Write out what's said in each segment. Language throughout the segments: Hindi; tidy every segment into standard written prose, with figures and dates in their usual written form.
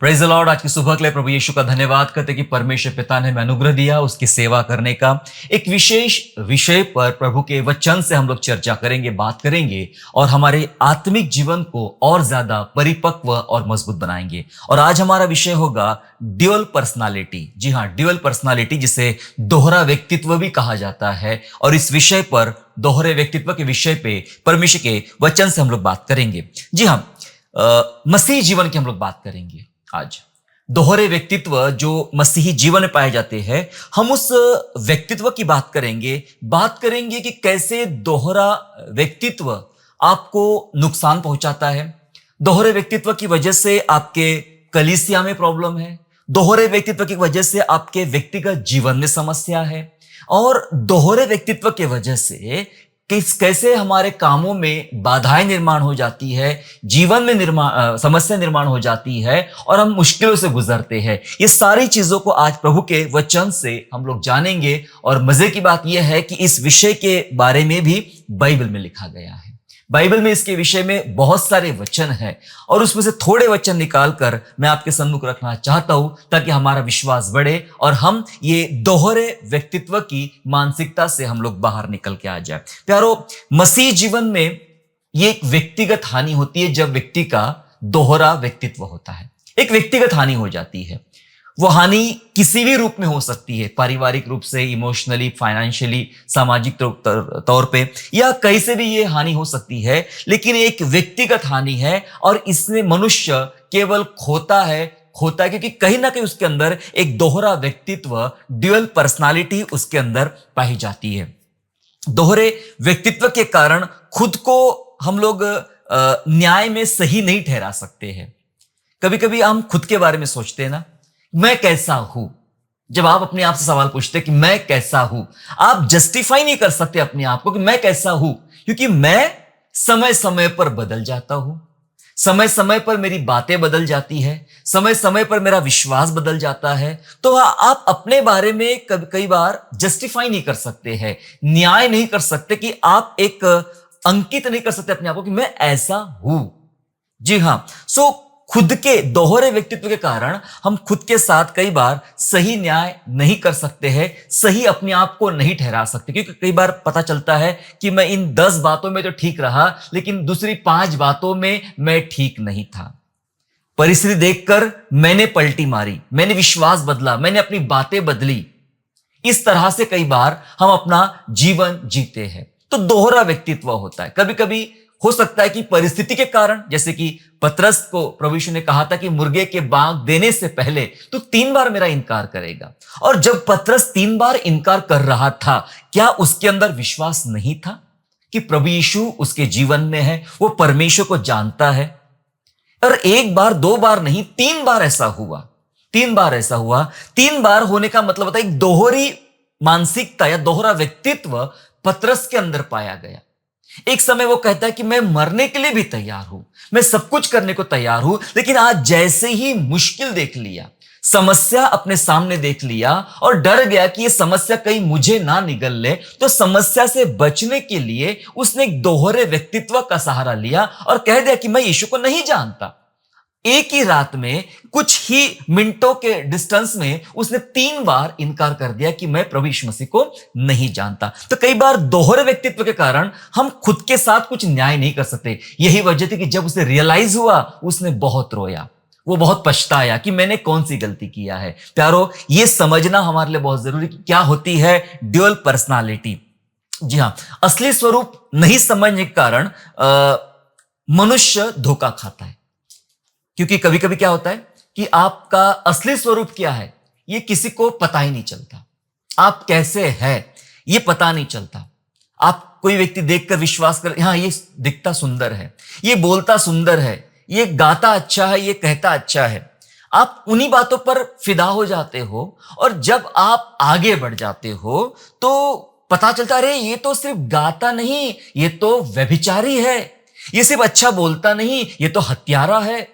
Praise the Lord. आज की सुबह के लिए प्रभु यीशु का धन्यवाद करते कि परमेश्वर पिता ने हमें अनुग्रह दिया उसकी सेवा करने का। एक विशेष विषय पर प्रभु के वचन से हम लोग चर्चा करेंगे, बात करेंगे और हमारे आत्मिक जीवन को और ज्यादा परिपक्व और मजबूत बनाएंगे। और आज हमारा विषय होगा ड्यूअल पर्सनालिटी। जी हाँ, ड्यूअल पर्सनालिटी, जिसे दोहरा व्यक्तित्व भी कहा जाता है। और इस विषय पर, दोहरे व्यक्तित्व के विषय पे परमेश्वर के वचन से हम लोग बात करेंगे। जी हाँ, मसीही जीवन की हम लोग बात करेंगे। आज दोहरे व्यक्तित्व जो मसीही जीवन में पाए जाते हैं, हम उस व्यक्तित्व की बात करेंगे कि कैसे दोहरा व्यक्तित्व आपको नुकसान पहुंचाता है। दोहरे व्यक्तित्व की वजह से आपके कलीसिया में प्रॉब्लम है, दोहरे व्यक्तित्व की वजह से आपके व्यक्तिगत जीवन में समस्या है, और दोहरे व्यक्तित्व की वजह से कैसे हमारे कामों में बाधाएं निर्माण हो जाती है, जीवन में समस्या निर्माण हो जाती है और हम मुश्किलों से गुजरते हैं। ये सारी चीजों को आज प्रभु के वचन से हम लोग जानेंगे। और मजे की बात यह है कि इस विषय के बारे में भी बाइबल में लिखा गया है। बाइबल में इसके विषय में बहुत सारे वचन हैं और उसमें से थोड़े वचन निकालकर मैं आपके सम्मुख रखना चाहता हूं, ताकि हमारा विश्वास बढ़े और हम ये दोहरे व्यक्तित्व की मानसिकता से हम लोग बाहर निकल के आ जाए। प्यारो, मसीह जीवन में ये एक व्यक्तिगत हानि होती है जब व्यक्ति का दोहरा व्यक्तित्व होता है। एक व्यक्तिगत हानि हो जाती है। वो हानि किसी भी रूप में हो सकती है, पारिवारिक रूप से, इमोशनली, फाइनेंशियली, सामाजिक तौर पे, या कहीं से भी ये हानि हो सकती है। लेकिन एक व्यक्तिगत हानि है और इसमें मनुष्य केवल खोता है क्योंकि कहीं ना कहीं उसके अंदर एक दोहरा व्यक्तित्व, ड्यूअल पर्सनालिटी उसके अंदर पाई जाती है। दोहरे व्यक्तित्व के कारण खुद को हम लोग न्याय में सही नहीं ठहरा सकते हैं। कभी कभी हम खुद के बारे में सोचते हैं ना, मैं कैसा हूं। जब आप अपने आप से सवाल पूछते हैं कि मैं कैसा हूं, आप जस्टिफाई नहीं कर सकते अपने आप को कि मैं कैसा हूं, क्योंकि मैं समय समय पर बदल जाता हूं। समय समय पर मेरी बातें बदल जाती है, समय समय पर मेरा विश्वास बदल जाता है। तो आप अपने बारे में कई बार जस्टिफाई नहीं कर सकते हैं, न्याय नहीं कर सकते, कि आप एक अंकित नहीं कर सकते अपने आप को कि मैं ऐसा हूं। जी हां, खुद के दोहरे व्यक्तित्व के कारण हम खुद के साथ कई बार सही न्याय नहीं कर सकते हैं, सही अपने आप को नहीं ठहरा सकते। क्योंकि कई बार पता चलता है कि मैं इन 10 बातों में तो ठीक रहा, लेकिन दूसरी 5 बातों में मैं ठीक नहीं था। परिस्थिति देखकर मैंने पलटी मारी, मैंने विश्वास बदला, मैंने अपनी बातें बदली। इस तरह से कई बार हम अपना जीवन जीते हैं। तो दोहरा व्यक्तित्व होता है। कभी कभी हो सकता है कि परिस्थिति के कारण, जैसे कि पतरस को प्रभु यीशु ने कहा था कि मुर्गे के बांग देने से पहले तो 3 बार मेरा इनकार करेगा। और जब पतरस 3 बार इनकार कर रहा था, क्या उसके अंदर विश्वास नहीं था कि प्रभु यीशु उसके जीवन में है, वो परमेश्वर को जानता है? और 1 बार 2 बार नहीं, 3 बार ऐसा हुआ। 3 बार ऐसा हुआ। 3 बार होने का मतलब होता है एक दोहरी मानसिकता या दोहरा व्यक्तित्व पतरस के अंदर पाया गया। एक समय वो कहता है कि मैं मरने के लिए भी तैयार हूं, मैं सब कुछ करने को तैयार हूं, लेकिन आज जैसे ही मुश्किल देख लिया, समस्या अपने सामने देख लिया और डर गया कि ये समस्या कहीं मुझे ना निगल ले, तो समस्या से बचने के लिए उसने एक दोहरे व्यक्तित्व का सहारा लिया और कह दिया कि मैं यीशु को नहीं जानता। एक ही रात में, कुछ ही मिनटों के डिस्टेंस में उसने 3 बार इनकार कर दिया कि मैं प्रभु यीशु मसीह को नहीं जानता। तो कई बार दोहरे व्यक्तित्व के कारण हम खुद के साथ कुछ न्याय नहीं कर सकते। यही वजह थी कि जब उसे रियलाइज हुआ, उसने बहुत रोया, वो बहुत पछताया कि मैंने कौन सी गलती किया है। प्यारो, ये समझना हमारे लिए बहुत जरूरी कि क्या होती है ड्यूअल पर्सनालिटी। जी हां, असली स्वरूप नहीं समझने के कारण मनुष्य धोखा खाता है। क्योंकि कभी कभी क्या होता है कि आपका असली स्वरूप क्या है ये किसी को पता ही नहीं चलता। आप कैसे हैं ये पता नहीं चलता। आप कोई व्यक्ति देखकर विश्वास कर, हाँ ये दिखता सुंदर है, ये बोलता सुंदर है, ये गाता अच्छा है, ये कहता अच्छा है। आप उन्हीं बातों पर फिदा हो जाते हो और जब आप आगे बढ़ जाते हो तो पता चलता, अरे ये तो सिर्फ गाता नहीं, ये तो व्यभिचारी है, ये सिर्फ अच्छा बोलता नहीं, ये तो हत्यारा है।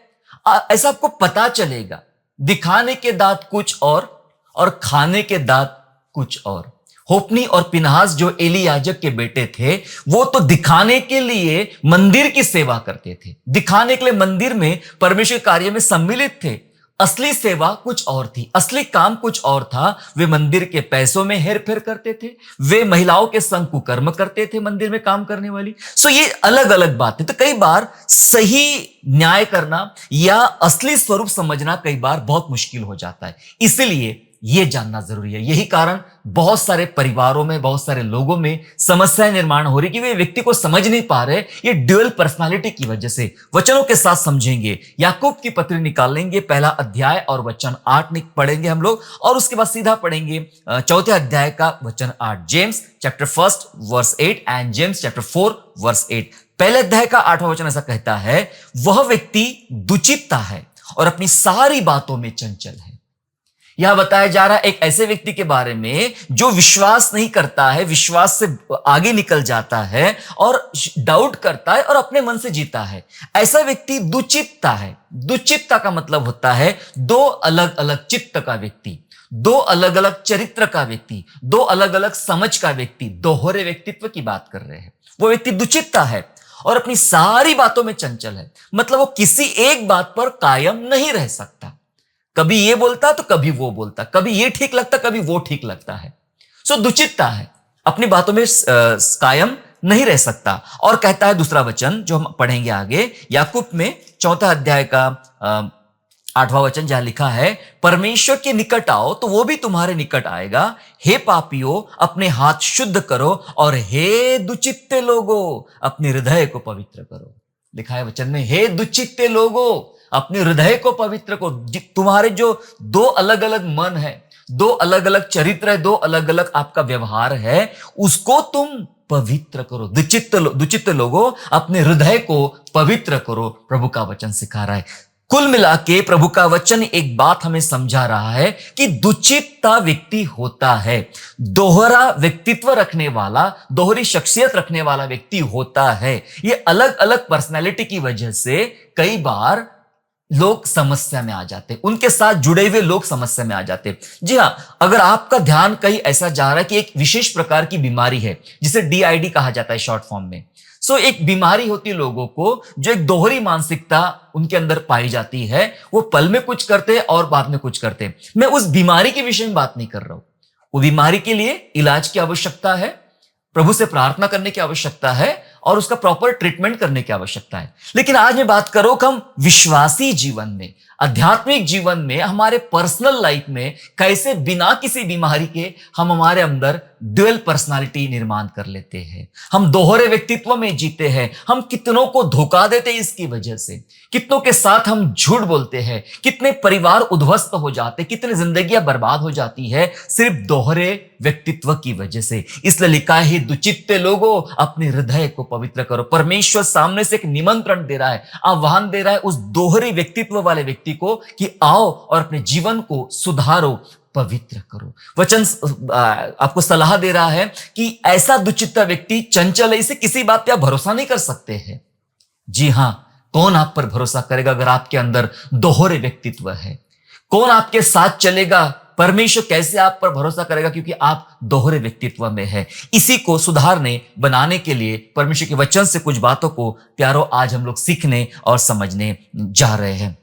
ऐसा आपको पता चलेगा। दिखाने के दांत कुछ और खाने के दांत कुछ और। होप्नी और पिनहास जो एली याजक के बेटे थे, वो तो दिखाने के लिए मंदिर की सेवा करते थे, दिखाने के लिए मंदिर में परमेश्वर कार्य में सम्मिलित थे। असली सेवा कुछ और थी, असली काम कुछ और था। वे मंदिर के पैसों में हेर फेर करते थे, वे महिलाओं के संग कुकर्म करते थे मंदिर में काम करने वाली। सो ये अलग अलग बातें। तो कई बार सही न्याय करना या असली स्वरूप समझना कई बार बहुत मुश्किल हो जाता है, इसलिए यह जानना जरूरी है। यही कारण बहुत सारे परिवारों में, बहुत सारे लोगों में समस्याएं निर्माण हो रही कि वे व्यक्ति को समझ नहीं पा रहे। ये ड्यूअल पर्सनालिटी की वजह से। वचनों के साथ समझेंगे, याकूब की पत्री निकालेंगे, पहला अध्याय और वचन 8 पढ़ेंगे हम लोग, और उसके बाद सीधा पढ़ेंगे चौथे अध्याय का वचन 8, James chapter 1 verse 8 and James chapter 4 verse 8। पहले अध्याय का 8वां वचन ऐसा कहता है, वह व्यक्ति दुचित्ता है और अपनी सारी बातों में चंचल है। यह बताया जा रहा है एक ऐसे व्यक्ति के बारे में जो विश्वास नहीं करता है, विश्वास से आगे निकल जाता है और डाउट करता है और अपने मन से जीता है। ऐसा व्यक्ति दुचित्ता है। दुचित्ता का मतलब होता है दो अलग अलग चित्त का व्यक्ति, दो अलग अलग चरित्र का व्यक्ति, दो अलग अलग समझ का व्यक्ति, दोहरे व्यक्तित्व की बात कर रहे हैं। वो व्यक्ति दुचित्ता है और अपनी सारी बातों में चंचल है। मतलब वो किसी एक बात पर कायम नहीं रह सकता। कभी ये बोलता तो कभी वो बोलता, कभी ये ठीक लगता कभी वो ठीक लगता है। सो दुचित्ता है, अपनी बातों में कायम नहीं रह सकता। और कहता है दूसरा वचन जो हम पढ़ेंगे आगे, याकूब में चौथा अध्याय का 8वां वचन, जहां लिखा है, परमेश्वर के निकट आओ तो वो भी तुम्हारे निकट आएगा। हे पापियों, अपने हाथ शुद्ध करो, और हे दुचित्ते लोगों, अपने हृदय को पवित्र करो। लिखा है वचन में, हे दुचित्ते लोगों, अपने हृदय को पवित्र को। तुम्हारे जो दो अलग अलग मन है, दो अलग अलग चरित्र है, दो अलग अलग आपका व्यवहार है, उसको तुम पवित्र करो। दुचित्त लोगों, अपने हृदय को पवित्र करो, प्रभु का वचन सिखा रहा है। कुल मिला के प्रभु का वचन एक बात हमें समझा रहा है कि दुचित्ता व्यक्ति होता है, दोहरा व्यक्तित्व रखने वाला, दोहरी शख्सियत रखने वाला व्यक्ति होता है। ये अलग अलग पर्सनैलिटी की वजह से कई बार लोग समस्या में आ जाते, उनके साथ जुड़े हुए लोग समस्या में आ जाते। जी हां, अगर आपका ध्यान कहीं ऐसा जा रहा है कि एक विशेष प्रकार की बीमारी है जिसे DID कहा जाता है शॉर्ट फॉर्म में। सो एक बीमारी होती है लोगों को, जो एक दोहरी मानसिकता उनके अंदर पाई जाती है। वो पल में कुछ करते हैं और बाद में कुछ करते हैं। मैं उस बीमारी के विषय में बात नहीं कर रहा हूं। वो बीमारी के लिए इलाज की आवश्यकता है, प्रभु से प्रार्थना करने की आवश्यकता है और उसका प्रॉपर ट्रीटमेंट करने की आवश्यकता है। लेकिन आज मैं बात करूं कि हम विश्वासी जीवन में, आध्यात्मिक जीवन में, हमारे पर्सनल लाइफ में कैसे बिना किसी बीमारी के हम हमारे अंदर ड्यूअल पर्सनालिटी निर्माण कर लेते हैं। हम दोहरे व्यक्तित्व में जीते हैं। हम कितनों को धोखा देते हैं इसकी वजह से, कितनों के साथ हम झूठ बोलते हैं, कितने परिवार उद्ध्वस्त हो जाते, कितनी जिंदगियां बर्बाद हो जाती है सिर्फ दोहरे व्यक्तित्व की वजह से। इसलिए लिखा है, दुचित्ते लोगों, अपने हृदय को पवित्र करो। परमेश्वर सामने से एक निमंत्रण दे रहा है, आह्वान दे रहा है उस दोहरे व्यक्तित्व वाले व्यक्ति को कि आओ और अपने जीवन को सुधारो, पवित्र करो। वचन आपको सलाह दे रहा है कि ऐसा दुचित्ता व्यक्ति चंचल है, इसे किसी बात पे आप भरोसा नहीं कर सकते हैं। जी हां, कौन आप पर भरोसा करेगा अगर आपके अंदर दोहरे व्यक्तित्व है? कौन आपके साथ चलेगा? परमेश्वर कैसे आप पर भरोसा करेगा, क्योंकि आप दोहरे व्यक्तित्व में है। इसी को सुधारने बनाने के लिए परमेश्वर के वचन से कुछ बातों को प्यारो आज हम लोग सीखने और समझने जा रहे हैं।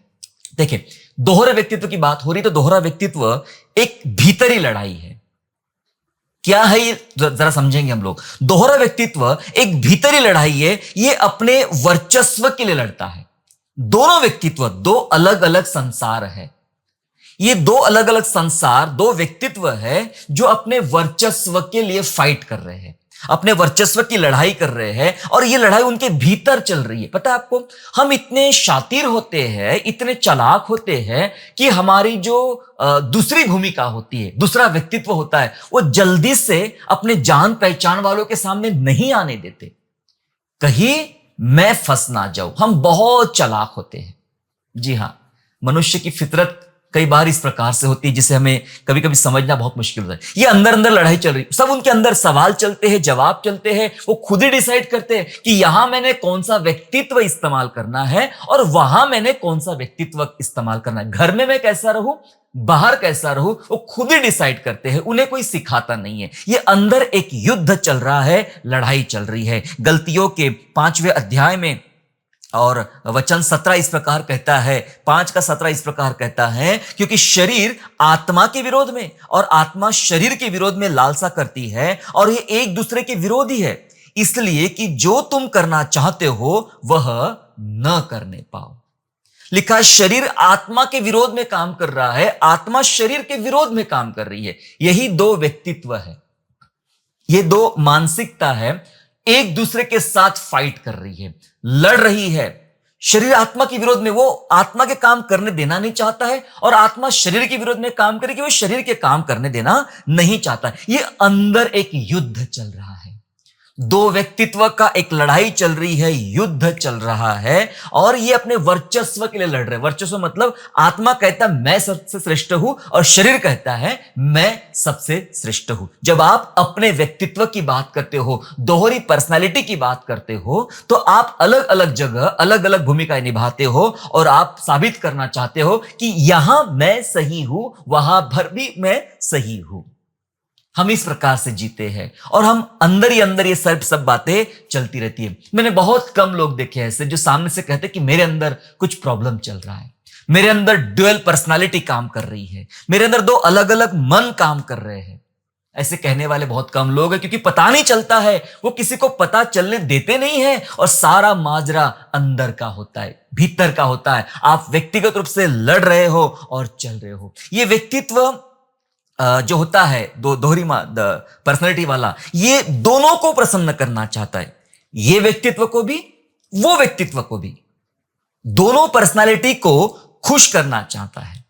देखिए, दोहरे व्यक्तित्व की बात हो रही, तो दोहरा व्यक्तित्व एक भीतरी लड़ाई है। क्या है ये जरा समझेंगे हम लोग। दोहरा व्यक्तित्व एक भीतरी लड़ाई है। ये अपने वर्चस्व के लिए लड़ता है। दोनों व्यक्तित्व दो अलग अलग संसार है। ये दो अलग अलग संसार, दो व्यक्तित्व है जो अपने वर्चस्व के लिए फाइट कर रहे हैं, अपने वर्चस्व की लड़ाई कर रहे हैं, और ये लड़ाई उनके भीतर चल रही है। पता है आपको, हम इतने शातिर होते हैं, इतने चालाक होते हैं कि हमारी जो दूसरी भूमिका होती है, दूसरा व्यक्तित्व होता है, वो जल्दी से अपने जान पहचान वालों के सामने नहीं आने देते, कहीं मैं फंस ना जाऊं। हम बहुत चालाक होते हैं। जी हां, मनुष्य की फितरत कई बार इस प्रकार से होती है जिसे हमें कभी कभी समझना बहुत मुश्किल होता है। ये अंदर अंदर लड़ाई चल रही, सब उनके अंदर सवाल चलते हैं, जवाब चलते हैं। वो खुद ही डिसाइड करते हैं कि यहां मैंने कौन सा व्यक्तित्व इस्तेमाल करना है और वहां मैंने कौन सा व्यक्तित्व इस्तेमाल करना है। घर में मैं कैसा रहूं, बाहर कैसा रहूं, वो खुद ही डिसाइड करते हैं, उन्हें कोई सिखाता नहीं है। ये अंदर एक युद्ध चल रहा है, लड़ाई चल रही है। गलतियों के 5वें अध्याय में और वचन 17 इस प्रकार कहता है, 5 का 17 इस प्रकार कहता है, क्योंकि शरीर आत्मा के विरोध में और आत्मा शरीर के विरोध में लालसा करती है और ये एक दूसरे के विरोधी है, इसलिए कि जो तुम करना चाहते हो वह न करने पाओ। लिखा है शरीर आत्मा के विरोध में काम कर रहा है, आत्मा शरीर के विरोध में काम कर रही है। यही दो व्यक्तित्व है, ये दो मानसिकता है, एक दूसरे के साथ फाइट कर रही है, लड़ रही है। शरीर आत्मा के विरोध में, वो आत्मा के काम करने देना नहीं चाहता है और आत्मा शरीर के विरोध में काम करेगी, वो शरीर के काम करने देना नहीं चाहता। ये अंदर एक युद्ध चल रहा है, दो व्यक्तित्व का एक लड़ाई चल रही है, युद्ध चल रहा है और ये अपने वर्चस्व के लिए लड़ रहे हैं। वर्चस्व मतलब आत्मा कहता है मैं सबसे श्रेष्ठ हूं और शरीर कहता है मैं सबसे श्रेष्ठ हूं। जब आप अपने व्यक्तित्व की बात करते हो, दोहरी पर्सनालिटी की बात करते हो, तो आप अलग अलग जगह अलग अलग भूमिकाएं निभाते हो और आप साबित करना चाहते हो कि यहां मैं सही हूं, वहां भर भी मैं सही हूं। हम इस प्रकार से जीते हैं और हम अंदर ही अंदर ये सब बातें चलती रहती है। मैंने बहुत कम लोग देखे ऐसे जो सामने से कहते कि मेरे अंदर कुछ प्रॉब्लम चल रहा है, मेरे अंदर ड्यूअल पर्सनालिटी काम कर रही है, मेरे अंदर दो अलग अलग मन काम कर रहे हैं। ऐसे कहने वाले बहुत कम लोग हैं, क्योंकि पता नहीं चलता है, वो किसी को पता चलने देते नहीं है और सारा माजरा अंदर का होता है, भीतर का होता है। आप व्यक्तिगत रूप से लड़ रहे हो और चल रहे हो। ये व्यक्तित्व जो होता है दोहरी पर्सनालिटी वाला, ये दोनों को प्रसन्न करना चाहता है, ये व्यक्तित्व को भी वो व्यक्तित्व को भी, दोनों पर्सनालिटी को खुश करना चाहता है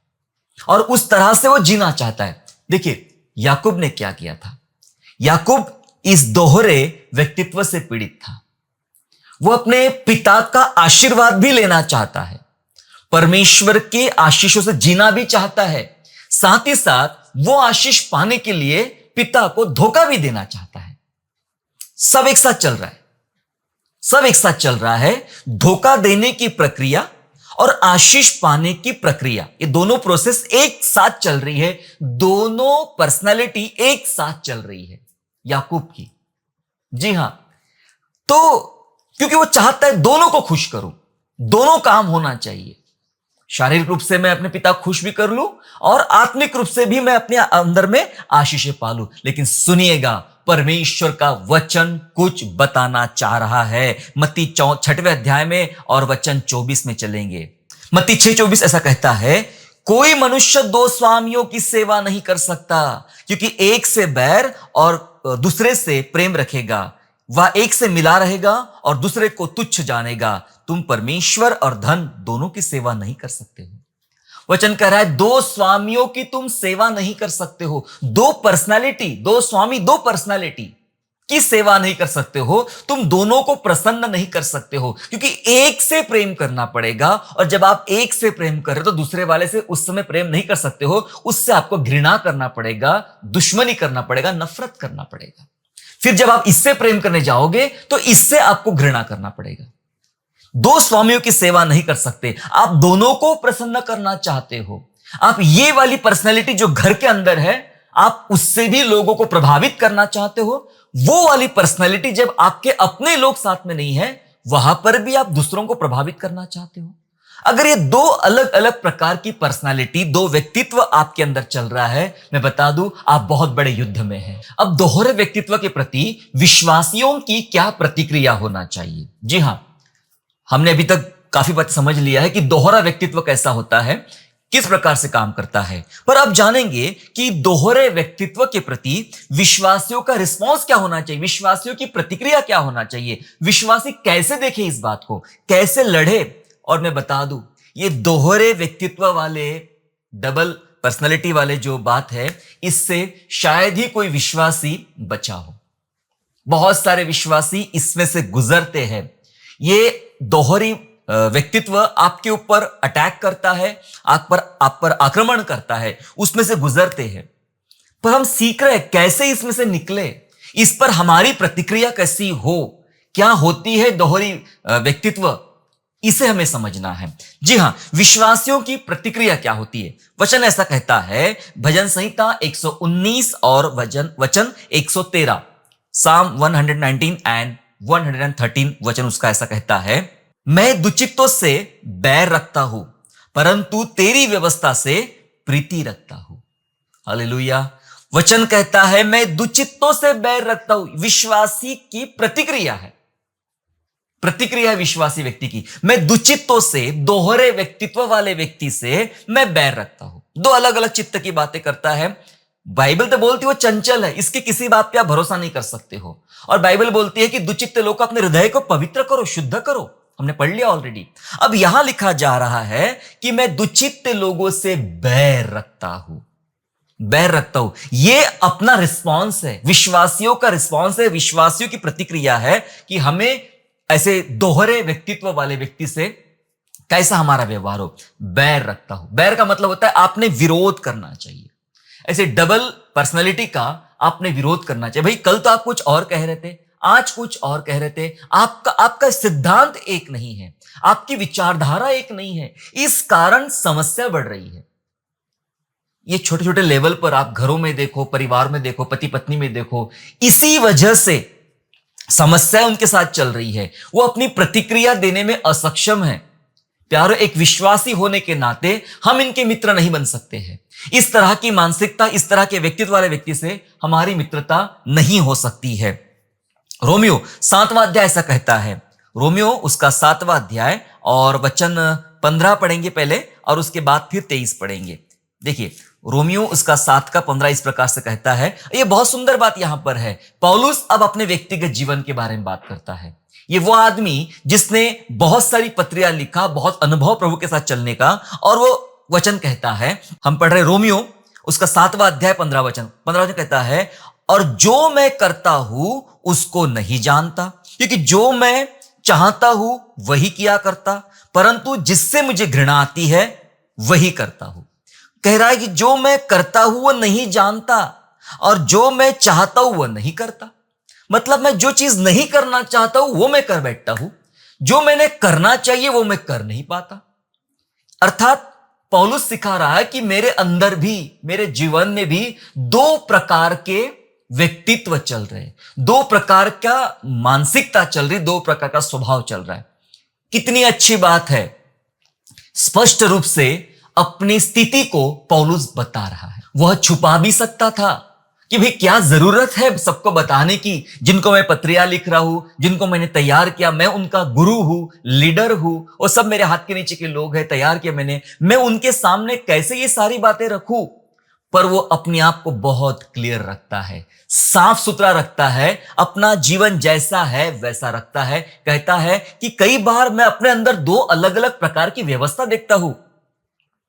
और उस तरह से वो जीना चाहता है। देखिए याकूब ने क्या किया था। याकूब इस दोहरे व्यक्तित्व से पीड़ित था। वो अपने पिता का आशीर्वाद भी लेना चाहता है, परमेश्वर के आशीषों से जीना भी चाहता है, साथ ही साथ वो आशीष पाने के लिए पिता को धोखा भी देना चाहता है। सब एक साथ चल रहा है, सब एक साथ चल रहा है। धोखा देने की प्रक्रिया और आशीष पाने की प्रक्रिया, ये दोनों प्रोसेस एक साथ चल रही है, दोनों पर्सनालिटी एक साथ चल रही है याकूब की। जी हां, तो क्योंकि वो चाहता है दोनों को खुश करूं, दोनों काम होना चाहिए। शारीरिक रूप से मैं अपने पिता खुश भी कर लूं और आत्मिक रूप से भी मैं अपने अंदर में आशीषें पालूं। लेकिन सुनिएगा, परमेश्वर का वचन कुछ बताना चाह रहा है। मत्ती 6वें अध्याय में और वचन 24 में चलेंगे। मत्ती 6:24 ऐसा कहता है, कोई मनुष्य दो स्वामियों की सेवा नहीं कर सकता, क्योंकि एक से बैर और दूसरे से प्रेम रखेगा, वह एक से मिला रहेगा और दूसरे को तुच्छ जानेगा। तुम परमेश्वर और धन दोनों की सेवा नहीं कर सकते हो। वचन कह रहा है दो स्वामियों की तुम सेवा नहीं कर सकते हो। दो पर्सनालिटी, दो स्वामी, दो पर्सनालिटी की सेवा नहीं कर सकते हो। तुम दोनों को प्रसन्न नहीं कर सकते हो, क्योंकि एक से प्रेम करना पड़ेगा और जब आप एक से प्रेम कर रहे हो तो दूसरे वाले से उस समय प्रेम नहीं कर सकते हो। उससे आपको घृणा करना पड़ेगा, दुश्मनी करना पड़ेगा, नफरत करना पड़ेगा। फिर जब आप इससे प्रेम करने जाओगे तो इससे आपको घृणा करना पड़ेगा। दो स्वामियों की सेवा नहीं कर सकते। आप दोनों को प्रसन्न करना चाहते हो। आप ये वाली पर्सनैलिटी जो घर के अंदर है, आप उससे भी लोगों को प्रभावित करना चाहते हो। वो वाली पर्सनैलिटी जब आपके अपने लोग साथ में नहीं है, वहां पर भी आप दूसरों को प्रभावित करना चाहते हो। अगर ये दो अलग अलग प्रकार की पर्सनालिटी, दो व्यक्तित्व आपके अंदर चल रहा है, मैं बता दूं आप बहुत बड़े युद्ध में हैं। अब दोहरे व्यक्तित्व के प्रति विश्वासियों की क्या प्रतिक्रिया होना चाहिए? जी हां, हमने अभी तक काफी बात समझ लिया है कि दोहरा व्यक्तित्व कैसा होता है, किस प्रकार से काम करता है। पर अब जानेंगे कि दोहरे व्यक्तित्व के प्रति विश्वासियों का रिस्पॉन्स क्या होना चाहिए, विश्वासियों की प्रतिक्रिया क्या होना चाहिए, विश्वासी कैसे देखे इस बात को, कैसे लड़े। और मैं बता दूं, ये दोहरे व्यक्तित्व वाले, डबल पर्सनालिटी वाले जो बात है, इससे शायद ही कोई विश्वासी बचा हो। बहुत सारे विश्वासी इसमें से गुजरते हैं। ये दोहरी व्यक्तित्व आपके ऊपर अटैक करता है, आप पर आक्रमण करता है, उसमें से गुजरते हैं। पर हम सीख रहे हैं कैसे इसमें से निकले, इस पर हमारी प्रतिक्रिया कैसी हो, क्या होती है दोहरी व्यक्तित्व, इसे हमें समझना है। जी हां, विश्वासियों की प्रतिक्रिया क्या होती है। वचन ऐसा कहता है, भजन संहिता 119 और वचन 113, साम 119 एंड 113 वचन उसका ऐसा कहता है, मैं दुचित्तों से बैर रखता हूं, परंतु तेरी व्यवस्था से प्रीति रखता हूं। हालेलुया। वचन कहता है मैं दुचित्तों से बैर रखता हूं। विश्वासी की प्रतिक्रिया है, प्रतिक्रिया है विश्वासी व्यक्ति की। मैं दुचित्तों से, दोहरे व्यक्तित्व वाले व्यक्ति से मैं बैर रखता हूं। दो अलग अलग चित्त की बातें करता है। बाइबल तो बोलती है वो चंचल है, इसकी किसी बात पे आप भरोसा नहीं कर सकते हो। और बाइबल बोलती है कि दुचित्त लोग अपने हृदय को पवित्र करो, शुद्ध करो। हमने पढ़ लिया ऑलरेडी। अब यहां लिखा जा रहा है कि मैं दुचित्त लोगों से बैर रखता हूं, बैर रखता हूं। यह अपना रिस्पॉन्स है, विश्वासियों का रिस्पॉन्स है, विश्वासियों की प्रतिक्रिया है कि हमें ऐसे दोहरे व्यक्तित्व वाले व्यक्ति से कैसा हमारा व्यवहार हो। बैर रखता हूं, बैर का मतलब होता है आपने विरोध करना चाहिए। ऐसे डबल पर्सनालिटी का आपने विरोध करना चाहिए। भाई कल तो आप कुछ और कह रहे थे, आज कुछ और कह रहे थे। आपका सिद्धांत एक नहीं है, आपकी विचारधारा एक नहीं है, इस कारण समस्या बढ़ रही है। ये छोटे छोटे लेवल पर आप घरों में देखो, परिवार में देखो, पति पत्नी में देखो, इसी वजह से समस्या उनके साथ चल रही है। वो अपनी प्रतिक्रिया देने में असक्षम है। प्यारो, एक विश्वासी होने के नाते हम इनके मित्र नहीं बन सकते हैं। इस तरह की मानसिकता, इस तरह के व्यक्तित्व वाले व्यक्ति से हमारी मित्रता नहीं हो सकती है। रोमियो 7वां अध्याय ऐसा कहता है। रोमियो उसका 7वां अध्याय और वचन 15 पढ़ेंगे पहले और उसके बाद फिर 23 पढ़ेंगे। देखिए, रोमियो उसका 7 का 15 इस प्रकार से कहता है। यह बहुत सुंदर बात यहां पर है। पौलुस अब अपने व्यक्तिगत जीवन के बारे में बात करता है। ये वो आदमी जिसने बहुत सारी पत्रियां लिखा, बहुत अनुभव प्रभु के साथ चलने का, और वो वचन कहता है, हम पढ़ रहे रोमियो उसका 7वां अध्याय 15 वचन कहता है, और जो मैं करता हूं उसको नहीं जानता, क्योंकि जो मैं चाहता हूं वही किया करता, परंतु जिससे मुझे घृणा आती है वही करता हूं। कह रहा है कि जो मैं करता हूं वो नहीं जानता, और जो मैं चाहता हूं वो नहीं करता। मतलब मैं जो चीज नहीं करना चाहता हूं वो मैं कर बैठता हूं, जो मैंने करना चाहिए वो मैं कर नहीं पाता। अर्थात पौलुस सिखा रहा है कि मेरे अंदर भी, मेरे जीवन में भी दो प्रकार के व्यक्तित्व चल रहे हैं, दो प्रकार का मानसिकता चल रही, दो प्रकार का स्वभाव चल रहा है। कितनी अच्छी बात है, स्पष्ट रूप से अपनी स्थिति को पौलुस बता रहा है। वह छुपा भी सकता था कि भाई क्या जरूरत है सबको बताने की, जिनको मैं पत्रियां लिख रहा हूं, जिनको मैंने तैयार किया, मैं उनका गुरु हूं, लीडर हूं, वो सब मेरे हाथ के नीचे के लोग हैं, तैयार किया मैंने, मैं उनके सामने कैसे ये सारी बातें रखूं। पर वो अपने आप को बहुत क्लियर रखता है, साफ सुथरा रखता है, अपना जीवन जैसा है वैसा रखता है। कहता है कि कई बार मैं अपने अंदर दो अलग अलग प्रकार की व्यवस्था देखता हूं।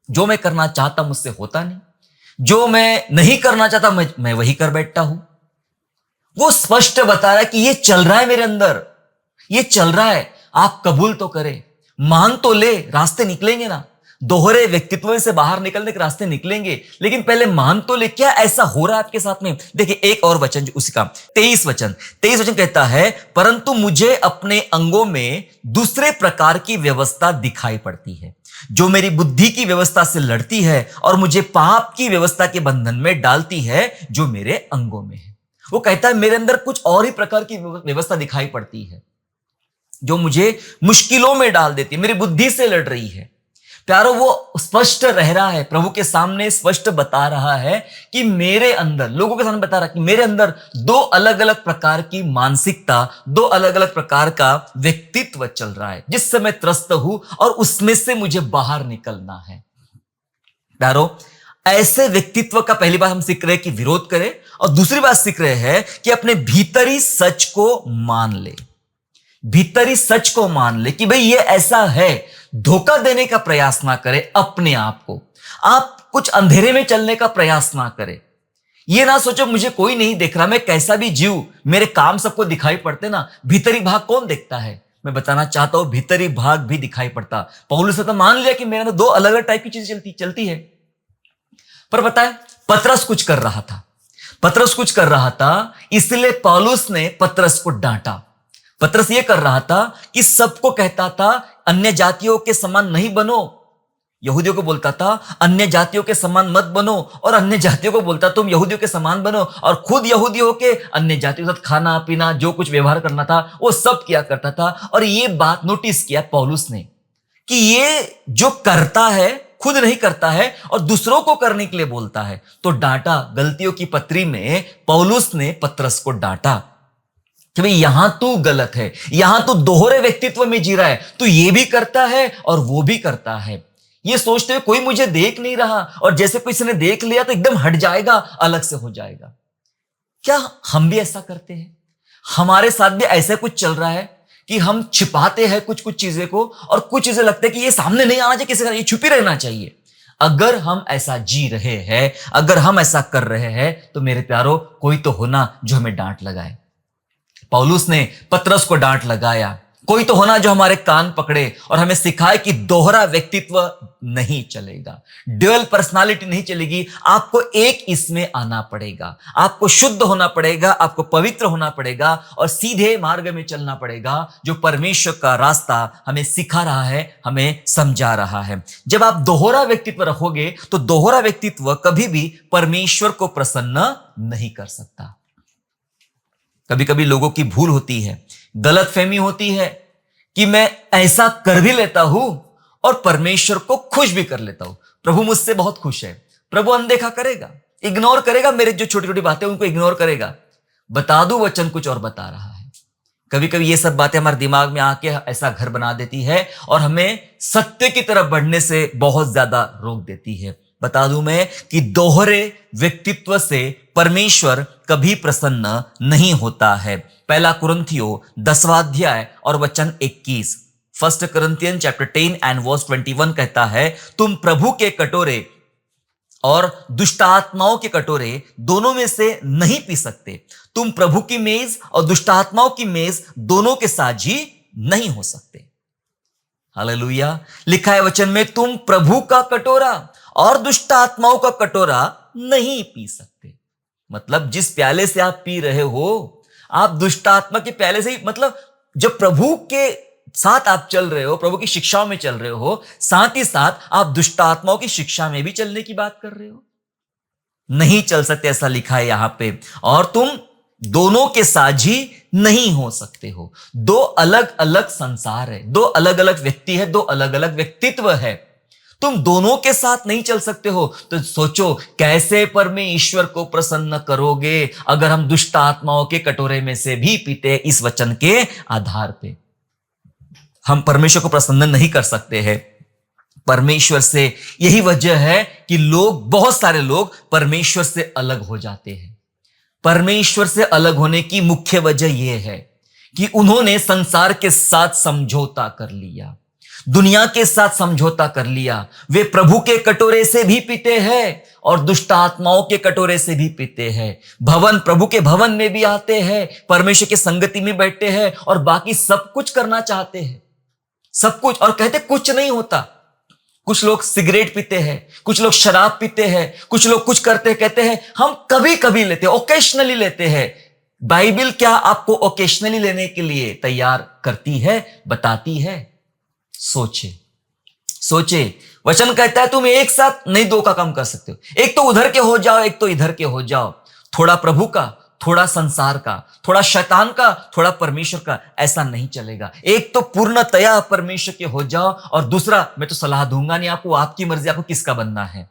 जो मैं करना चाहता मुझसे होता नहीं, जो मैं नहीं करना चाहता मैं वही कर बैठता हूं। वो स्पष्ट बता रहा है कि ये चल रहा है मेरे अंदर, ये चल रहा है। आप कबूल तो करें, मान तो ले, रास्ते निकलेंगे ना, दोहरे व्यक्तित्व से बाहर निकलने के रास्ते निकलेंगे, लेकिन पहले मान तो ले, क्या ऐसा हो रहा है आपके साथ में। देखिए एक और वचन जो उसी का 23 वचन कहता है, परंतु मुझे अपने अंगों में दूसरे प्रकार की व्यवस्था दिखाई पड़ती है, जो मेरी बुद्धि की व्यवस्था से लड़ती है और मुझे पाप की व्यवस्था के बंधन में डालती है जो मेरे अंगों में है। वो कहता है मेरे अंदर कुछ और ही प्रकार की व्यवस्था दिखाई पड़ती है जो मुझे मुश्किलों में डाल देती है, मेरी बुद्धि से लड़ रही है। प्यारो, वो स्पष्ट रह रहा है, प्रभु के सामने स्पष्ट बता रहा है कि मेरे अंदर, लोगों के सामने बता रहा है कि मेरे अंदर दो अलग अलग प्रकार की मानसिकता, दो अलग अलग प्रकार का व्यक्तित्व चल रहा है, जिससे मैं त्रस्त हूं और उसमें से मुझे बाहर निकलना है। प्यारो, ऐसे व्यक्तित्व का पहली बात हम सीख रहे हैं कि विरोध करें, और दूसरी बात सीख रहे हैं कि अपने भीतरी सच को मान ले, भीतरी सच को मान ले कि भाई ये ऐसा है। धोखा देने का प्रयास ना करे अपने आप को, आप कुछ अंधेरे में चलने का प्रयास ना करे। ये ना सोचो मुझे कोई नहीं देख रहा, मैं कैसा भी जीव, मेरे काम सबको दिखाई पड़ते ना। भीतरी भाग कौन देखता है? मैं बताना चाहता हूं, भीतरी भाग भी दिखाई पड़ता। पौलुस ने तो मान लिया कि मेरे अंदर दो अलग अलग टाइप की चीजें चलती है, पर बताए पतरस कुछ कर रहा था, इसलिए पौलुस ने पतरस को डांटा। पतरस ये कर रहा था कि सबको कहता था अन्य जातियों के समान नहीं बनो, यहूदियों को बोलता था अन्य जातियों के समान मत बनो, और अन्य जातियों को बोलता तुम यहूदियों के समान बनो, और खुद यहूदी होके अन्य जातियों के साथ खाना पीना जो कुछ व्यवहार करना था वो सब किया करता था। और ये बात नोटिस किया पौलुस ने कि ये जो करता है खुद नहीं करता है और दूसरों को करने के लिए बोलता है। तो डांटा, गलतियों की पत्री में पौलुस ने पतरस को डांटा कि भाई यहां तू गलत है, यहां तू दोहरे व्यक्तित्व में जी रहा है, तू ये भी करता है और वो भी करता है। ये सोचते हुए कोई मुझे देख नहीं रहा, और जैसे किसी ने देख लिया तो एकदम हट जाएगा, अलग से हो जाएगा। क्या हम भी ऐसा करते हैं? हमारे साथ भी ऐसा कुछ चल रहा है कि हम छिपाते हैं कुछ कुछ चीजें को, और कुछ चीजें लगते हैं कि ये सामने नहीं आना चाहिए, किसी का ये छुपी रहना चाहिए। अगर हम ऐसा जी रहे हैं, अगर हम ऐसा कर रहे हैं, तो मेरे प्यारो कोई तो होना जो हमें डांट लगाए। पौलुस ने पतरस को डांट लगाया, कोई तो होना जो हमारे कान पकड़े और हमें सिखाए कि दोहरा व्यक्तित्व नहीं चलेगा, ड्यूअल पर्सनालिटी नहीं चलेगी। आपको एक इसमें आना पड़ेगा, आपको शुद्ध होना पड़ेगा, आपको पवित्र होना पड़ेगा और सीधे मार्ग में चलना पड़ेगा जो परमेश्वर का रास्ता हमें सिखा रहा है, हमें समझा रहा है। जब आप दोहरा व्यक्तित्व रखोगे तो दोहरा व्यक्तित्व कभी भी परमेश्वर को प्रसन्न नहीं कर सकता। कभी कभी लोगों की भूल होती है, गलतफहमी होती है कि मैं ऐसा कर भी लेता हूं और परमेश्वर को खुश भी कर लेता हूं। प्रभु मुझसे बहुत खुश है, प्रभु अनदेखा करेगा, इग्नोर करेगा, मेरे जो छोटी छोटी बातें उनको इग्नोर करेगा। बता दूं वचन कुछ और बता रहा है। कभी कभी ये सब बातें हमारे दिमाग में आके ऐसा घर बना देती है और हमें सत्य की तरफ बढ़ने से बहुत ज्यादा रोक देती है। बता दूं मैं कि दोहरे व्यक्तित्व से परमेश्वर कभी प्रसन्न नहीं होता है। पहला कुरिन्थियों 10वां अध्याय और वचन 21, first Corinthians chapter 10 and verse 21 कहता है, तुम प्रभु के कटोरे और दुष्ट आत्माओं के कटोरे दोनों में से नहीं पी सकते। तुम प्रभु की मेज और दुष्ट आत्माओं की मेज दोनों के साझी नहीं हो सकते। हालेलुया। लिखा है वचन में, तुम प्रभु का कटोरा और दुष्ट आत्माओं का कटोरा नहीं पी सकते। मतलब जिस प्याले से आप पी रहे हो, आप दुष्ट आत्मा के प्याले से ही, मतलब जब प्रभु के साथ आप चल रहे हो, प्रभु की शिक्षाओं में चल रहे हो, साथ ही साथ आप दुष्ट आत्माओं की शिक्षा में भी चलने की बात कर रहे हो। नहीं चल सकते, ऐसा लिखा है यहां पे। और तुम दोनों के साझी नहीं हो सकते हो। दो अलग अलग संसार है, दो अलग अलग व्यक्ति है, दो अलग अलग व्यक्तित्व है। तुम दोनों के साथ नहीं चल सकते हो। तो सोचो कैसे परमेश्वर को प्रसन्न करोगे अगर हम दुष्ट आत्माओं के कटोरे में से भी पीते। इस वचन के आधार पे हम परमेश्वर को प्रसन्न नहीं कर सकते हैं। परमेश्वर से यही वजह है कि लोग, बहुत सारे लोग परमेश्वर से अलग हो जाते हैं। परमेश्वर से अलग होने की मुख्य वजह यह है कि उन्होंने संसार के साथ समझौता कर लिया, दुनिया के साथ समझौता कर लिया। वे प्रभु के कटोरे से भी पीते हैं और दुष्ट आत्माओं के कटोरे से भी पीते हैं। प्रभु के भवन में भी आते हैं, परमेश्वर की संगति में बैठते हैं और बाकी सब कुछ करना चाहते हैं, सब कुछ, और कहते कुछ नहीं होता। कुछ लोग सिगरेट पीते हैं, कुछ लोग शराब पीते हैं, कुछ लोग कुछ करते हैं, कहते हैं हम कभी कभी लेते हैं, ओकेशनली लेते हैं। बाइबल क्या आपको ओकेशनली लेने के लिए तैयार करती है, बताती है? सोचे वचन कहता है तुम एक साथ नहीं दो का काम कर सकते हो। एक तो उधर के हो जाओ, एक तो इधर के हो जाओ। थोड़ा प्रभु का, थोड़ा संसार का, थोड़ा शैतान का, थोड़ा परमेश्वर का, ऐसा नहीं चलेगा। एक तो पूर्णतया परमेश्वर के हो जाओ और दूसरा, मैं तो सलाह दूंगा नहीं आपको, आपकी मर्जी, आपको किसका बनना है,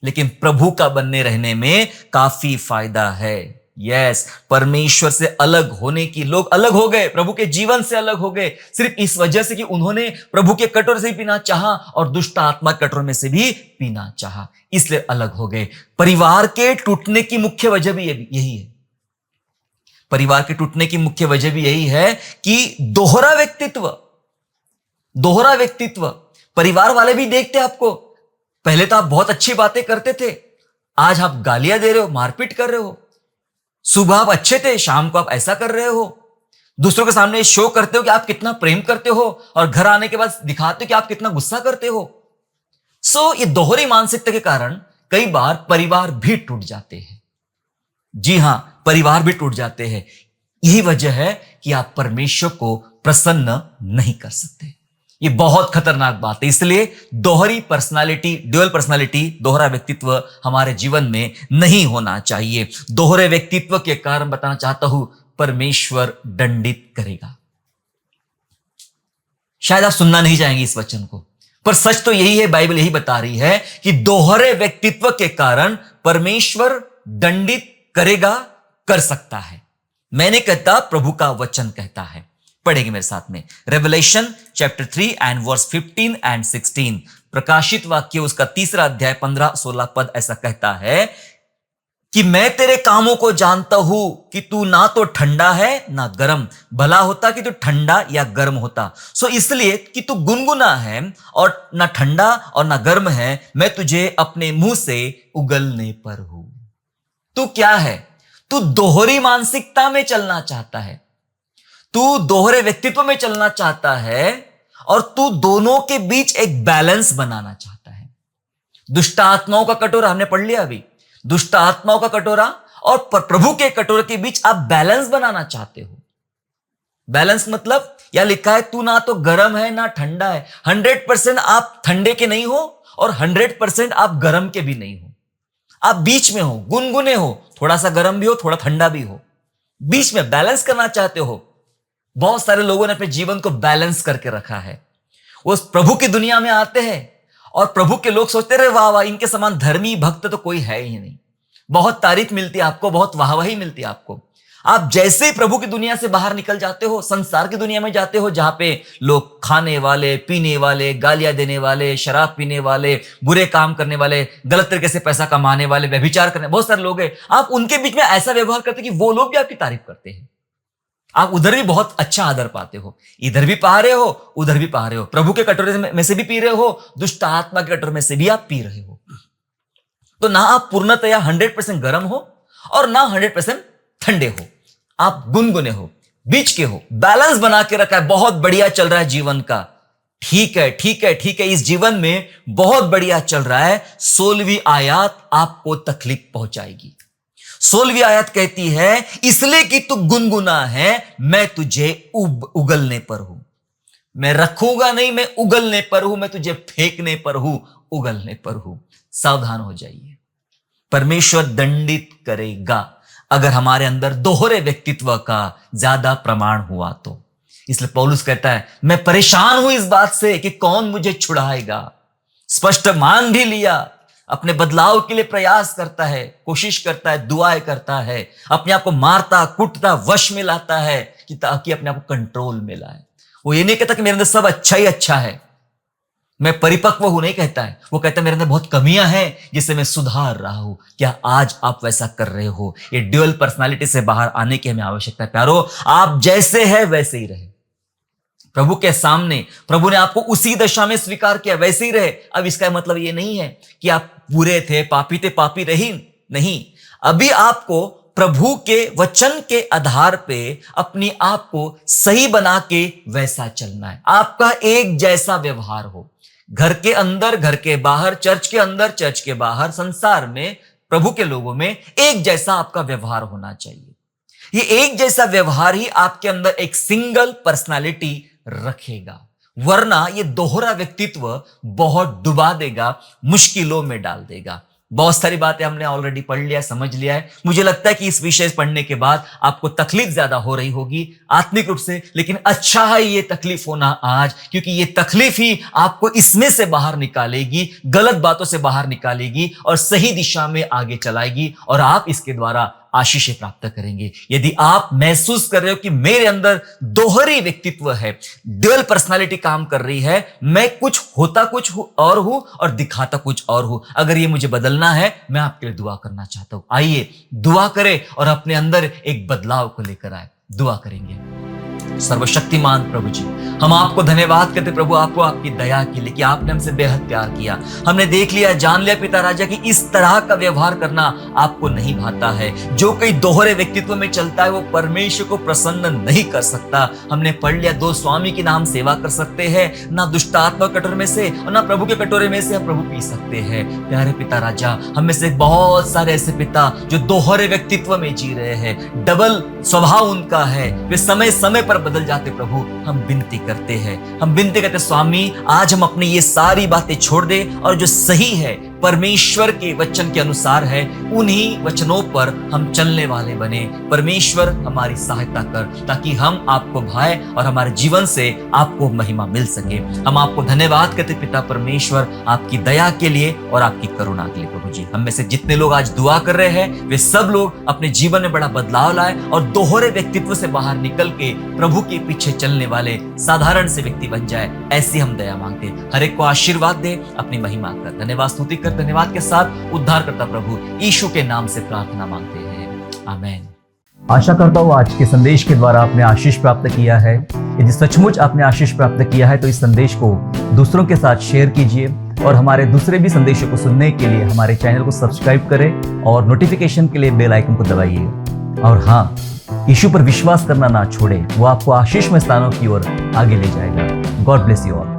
लेकिन प्रभु का बनने रहने में काफी फायदा है। यस, परमेश्वर से अलग होने की, लोग अलग हो गए, प्रभु के जीवन से अलग हो गए, सिर्फ इस वजह से कि उन्होंने प्रभु के कटोरे से भी पीना चाहा और दुष्ट आत्मा कटोरे में से भी पीना चाहा, इसलिए अलग हो गए। परिवार के टूटने की मुख्य वजह भी यही है। परिवार के टूटने की मुख्य वजह भी यही है कि दोहरा व्यक्तित्व। परिवार वाले भी देखते आपको, पहले तो आप बहुत अच्छी बातें करते थे, आज आप गालियां दे रहे हो, मारपीट कर रहे हो। सुबह आप अच्छे थे, शाम को आप ऐसा कर रहे हो। दूसरों के सामने शो करते हो कि आप कितना प्रेम करते हो और घर आने के बाद दिखाते हो कि आप कितना गुस्सा करते हो। ये दोहरी मानसिकता के कारण कई बार परिवार भी टूट जाते हैं। जी हां, परिवार भी टूट जाते हैं। यही वजह है कि आप परमेश्वर को प्रसन्न नहीं कर सकते। ये बहुत खतरनाक बात है। इसलिए दोहरी पर्सनालिटी, ड्यूअल पर्सनालिटी, दोहरा व्यक्तित्व हमारे जीवन में नहीं होना चाहिए। दोहरे व्यक्तित्व के कारण बताना चाहता हूं, परमेश्वर दंडित करेगा। शायद आप सुनना नहीं चाहेंगे इस वचन को, पर सच तो यही है, बाइबल यही बता रही है कि दोहरे व्यक्तित्व के कारण परमेश्वर दंडित करेगा, कर सकता है। मैं नहीं कहता, प्रभु का वचन कहता है। पढ़ेंगे मेरे साथ में Revelation chapter 3 and verse 15 and 16। प्रकाशित वाक्य उसका 3 अध्याय 15-16 पद ऐसा कहता है कि मैं तेरे कामों को जानता हूं कि तू ना तो ठंडा है ना गर्म। भला होता कि तू ठंडा या गर्म होता। सो इसलिए कि तू गुनगुना है और ना ठंडा और ना गर्म है, मैं तुझे अपने मुंह से उगलने पर हूं। तू क्या है? तू दोहरी मानसिकता में चलना चाहता है, तू दोहरे व्यक्तित्व में चलना चाहता है और तू दोनों के बीच एक बैलेंस बनाना चाहता है। दुष्ट आत्माओं का कटोरा हमने पढ़ लिया अभी। दुष्ट आत्माओं का कटोरा और प्रभु के कटोरे के बीच आप बैलेंस बनाना चाहते हो। बैलेंस मतलब या लिखा है तू ना तो गर्म है ना ठंडा है। 100% आप ठंडे के नहीं हो और 100% आप गर्म के भी नहीं हो। आप बीच में हो, गुनगुने हो, थोड़ा सा गर्म भी हो, थोड़ा ठंडा भी हो, बीच में बैलेंस करना चाहते हो। बहुत सारे लोगों ने अपने जीवन को बैलेंस करके रखा है। वो प्रभु की दुनिया में आते हैं और प्रभु के लोग सोचते रहे वाह वाह, इनके समान धर्मी भक्त तो कोई है ही नहीं। बहुत तारीफ मिलती है आपको, बहुत वाहवाही मिलती है आपको। आप जैसे ही प्रभु की दुनिया से बाहर निकल जाते हो, संसार की दुनिया में जाते हो, जहां पे लोग खाने वाले, पीने वाले, गालियां देने वाले, शराब पीने वाले, बुरे काम करने वाले, गलत तरीके से पैसा कमाने वाले, व्यभिचार करने, बहुत सारे लोग हैं। आप उनके बीच में ऐसा व्यवहार करते कि वो लोग भी आपकी तारीफ करते हैं। आप उधर भी बहुत अच्छा आदर पाते हो, इधर भी पा रहे हो, उधर भी पा रहे हो। प्रभु के कटोरे में से भी पी रहे हो, दुष्ट आत्मा के कटोरे में से भी आप पी रहे हो। तो ना आप पूर्णतया 100% गर्म हो और ना 100% ठंडे हो। आप गुनगुने हो, बीच के हो, बैलेंस बना के रखा है। बहुत बढ़िया चल रहा है जीवन का। ठीक है, ठीक है, ठीक है, इस जीवन में बहुत बढ़िया चल रहा है। 16वीं आयत आपको तकलीफ पहुंचाएगी। 16वीं आयत कहती है इसलिए कि तू गुनगुना है, मैं तुझे उगलने पर हूं। मैं रखूंगा नहीं, मैं उगलने पर हूं। मैं तुझे फेंकने पर हूं, उगलने पर हूं। सावधान हो जाइए, परमेश्वर दंडित करेगा अगर हमारे अंदर दोहरे व्यक्तित्व का ज्यादा प्रमाण हुआ तो। इसलिए पौलुस कहता है मैं परेशान हूं इस बात से कि कौन मुझे छुड़ाएगा। स्पष्ट मान भी लिया, अपने बदलाव के लिए प्रयास करता है, कोशिश करता है, दुआएं करता है, अपने आप को मारता कूटता, वश में लाता है कि ताकि अपने आप को कंट्रोल में लाए। वो ये नहीं कहता कि मेरे अंदर सब अच्छा ही अच्छा है, मैं परिपक्व हूं, नहीं कहता है। वो कहता है मेरे अंदर बहुत कमियां हैं जिसे मैं सुधार रहा हूं। क्या आज आप वैसा कर रहे हो? ये ड्यूअल पर्सनालिटी से बाहर आने की हमें आवश्यकता है। प्यारो, आप जैसे हैं वैसे ही रहे। प्रभु के सामने प्रभु ने आपको उसी दशा में स्वीकार किया, वैसे ही रहे। अब इसका मतलब ये नहीं है कि आप बुरे थे, पापी थे, पापी रही नहीं। अभी आपको प्रभु के वचन के आधार पे अपनी आप को सही बना के वैसा चलना है। आपका एक जैसा व्यवहार हो, घर के अंदर, घर के बाहर, चर्च के अंदर, चर्च के बाहर, संसार में, प्रभु के लोगों में एक जैसा आपका व्यवहार होना चाहिए। ये एक जैसा व्यवहार ही आपके अंदर एक सिंगल पर्सनालिटी रखेगा, वरना ये दोहरा व्यक्तित्व बहुत डुबा देगा, मुश्किलों में डाल देगा। बहुत सारी बातें हमने ऑलरेडी पढ़ लिया, समझ लिया है। मुझे लगता है कि इस विषय पढ़ने के बाद आपको तकलीफ ज्यादा हो रही होगी आत्मिक रूप से, लेकिन अच्छा है ये तकलीफ होना आज, क्योंकि ये तकलीफ ही आपको इसमें से बाहर निकालेगी, गलत बातों से बाहर निकालेगी और सही दिशा में आगे चलाएगी, और आप इसके द्वारा आशीष प्राप्त करेंगे। यदि आप महसूस कर रहे हो कि मेरे अंदर दोहरी व्यक्तित्व है, ड्यूअल पर्सनालिटी काम कर रही है, मैं कुछ होता कुछ और हूं और दिखाता कुछ और हूं, अगर ये मुझे बदलना है, मैं आपके लिए दुआ करना चाहता हूं। आइए दुआ करें और अपने अंदर एक बदलाव को लेकर आए। दुआ करेंगे। सर्वशक्तिमान प्रभु जी, हम आपको धन्यवाद करते प्रभु, आपको आपकी दया के लिए कि आपने हमसे बेहद प्यार किया। हमने देख लिया, जान लिया पिता राजा कि इस तरह का व्यवहार करना आपको नहीं भाता है। जो कोई दोहरे व्यक्तित्व में चलता है वो परमेश्वर को प्रसन्न नहीं कर सकता। हमने पढ़ लिया, दो स्वामी की नाम सेवा कर सकते हैं, ना दुष्ट आत्मा कटोरे में से और ना प्रभु के कटोरे में से हम प्रभु पी सकते हैं। प्यारे पिता राजा, हम में से बहुत सारे ऐसे पिता जो दोहरे व्यक्तित्व में जी रहे हैं, डबल स्वभाव उनका है, वे समय समय पर बदल जाते प्रभु, हम विनती करते हैं, हम विनती करते स्वामी, आज हम अपनी ये सारी बातें छोड़ दे और जो सही है, परमेश्वर के वचन के अनुसार है, उन्हीं वचनों पर हम चलने वाले बने। परमेश्वर हमारी सहायता कर, ताकि हम आपको भाए और हमारे जीवन से आपको महिमा मिल सके। हम आपको धन्यवाद करते पिता परमेश्वर, आपकी दया के लिए और आपकी करुणा के लिए प्रभु जी। हम में से जितने लोग आज दुआ कर रहे हैं, वे सब लोग अपने जीवन में बड़ा बदलाव लाए और दोहरे व्यक्तित्व से बाहर निकल के प्रभु के पीछे चलने वाले साधारण से व्यक्ति बन जाए, ऐसी हम दया मांगते। हर एक को आशीर्वाद दे, अपनी महिमा कर। धन्यवाद स्तुति कर, धन्यवाद के साथ उद्धार करता प्रभु यीशु के नाम से प्रार्थना मांगते हैं, आमीन। आशा करता हूँ आज के संदेश के द्वारा आपने आशीष प्राप्त किया है। यदि सचमुच आपने आशीष प्राप्त किया है तो इस संदेश को दूसरों के साथ शेयर कीजिए और हमारे दूसरे भी संदेशों को सुनने के लिए हमारे चैनल को सब्सक्राइब करें और नोटिफिकेशन के लिए बेल आइकन को दबाइए। और हाँ, यीशु पर विश्वास करना ना छोड़े, वो आपको आशीषमय स्थानों की ओर आगे ले जाएगा। God bless you all.